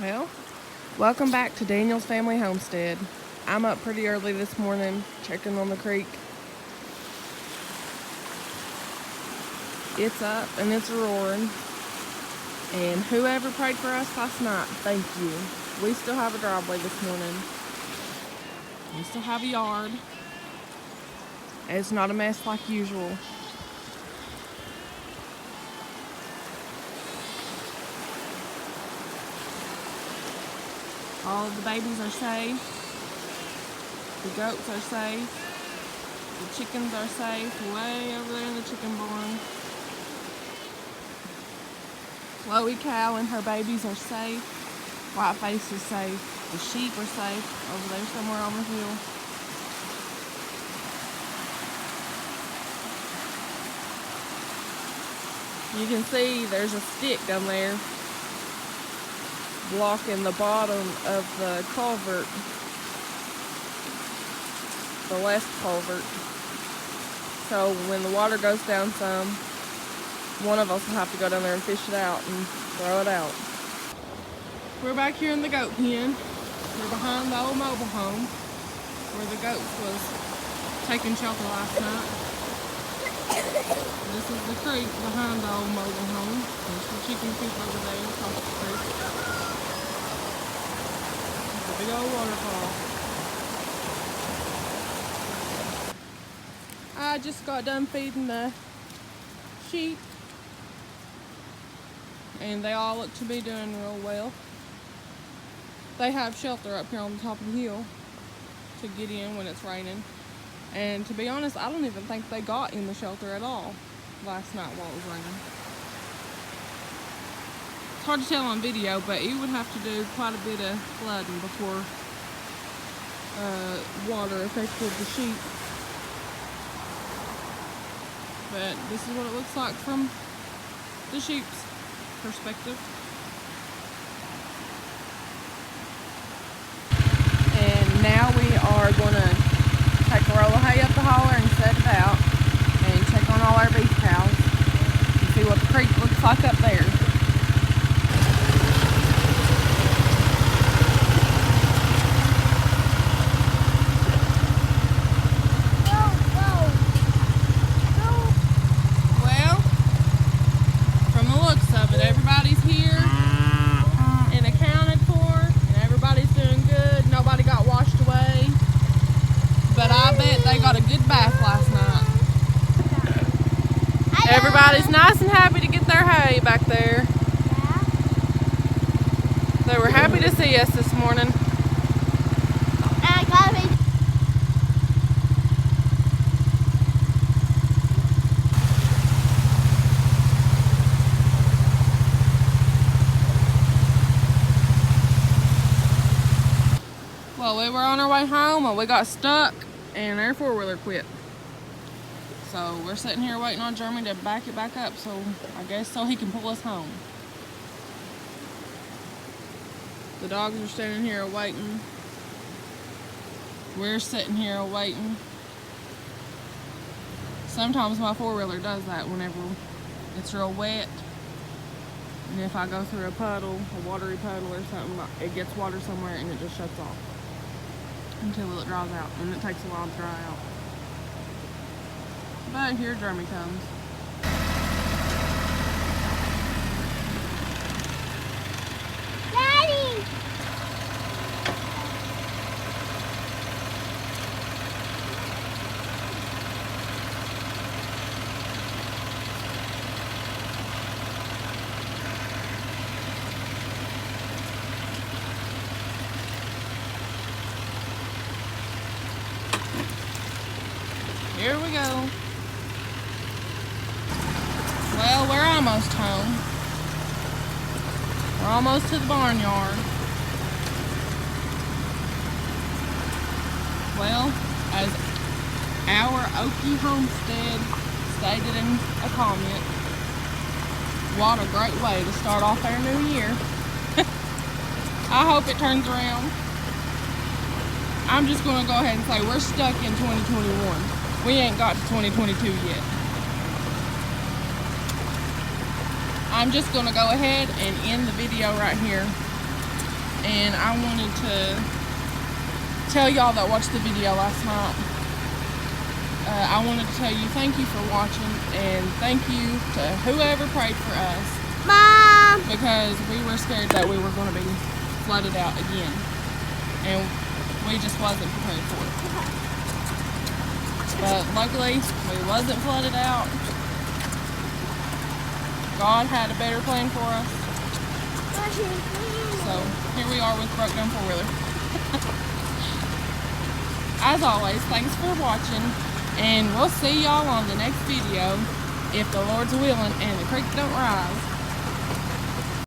Well, welcome back to Daniel's Family Homestead. I'm up pretty early this morning checking on the creek. It's up and it's roaring. And whoever prayed for us last night, thank you. We still have a driveway this morning. We still have a yard. It's not a mess like usual. All of the babies are safe. The goats are safe. The chickens are safe way over there in the chicken barn. Chloe cow and her babies are safe. Whiteface is safe. The sheep are safe over there somewhere on the hill. You can see there's a stick down there blocking the bottom of the culvert, the left culvert. So when the water goes down some, one of us will have to go down there and fish it out and throw it out. We're back here in the goat pen. We're behind the old mobile home where the goats was taking shelter last night. This is the creek behind the old mobile home. There's the chicken coop over there across the creek. It's a big old waterfall. I just got done feeding the sheep and they all look to be doing real well. They have shelter up here on the top of the hill to get in when it's raining. And to be honest, I don't even think they got in the shelter at all last night while it was raining. It's hard to tell on video, but you would have to do quite a bit of flooding before water affected the sheep. But this is what it looks like from the sheep's perspective. And now we are going to take a roll of hay up the holler and set it out and check on all our beef cows and see what the creek looks like up there. Well, from the looks of it, everybody's here and accounted for, and everybody's doing good. Nobody got washed away. But I bet they got a good bath last night. Everybody's nice and happy to get their hay back there. They were happy to see us this morning. Well, we were on our way home and we got stuck and our four-wheeler quit. So we're sitting here waiting on Jeremy to back it back up, so I guess so he can pull us home. The dogs are standing here waiting. We're sitting here waiting. Sometimes my four-wheeler does that whenever it's real wet. And if I go through a puddle, a watery puddle or something, it gets water somewhere and it just shuts off until it dries out, and it takes a while to dry out. But here Jeremy comes. Daddy! Here we go. Well, we're almost home. We're almost to the barnyard. Well, as our Okie Homestead stated in a comment, what a great way to start off our new year. I hope it turns around. I'm just going to go ahead and say we're stuck in 2021. We ain't got to 2022 yet. I'm just going to go ahead and end the video right here. And I wanted to tell y'all that watched the video last night. I wanted to tell you thank you for watching, and thank you to whoever prayed for us. Mom! Because we were scared that we were going to be flooded out again. And we just wasn't prepared for it. But luckily, we wasn't flooded out. God had a better plan for us. So here we are with broke down four-wheeler. As always, thanks for watching, and we'll see y'all on the next video if the Lord's willing and the creek don't rise.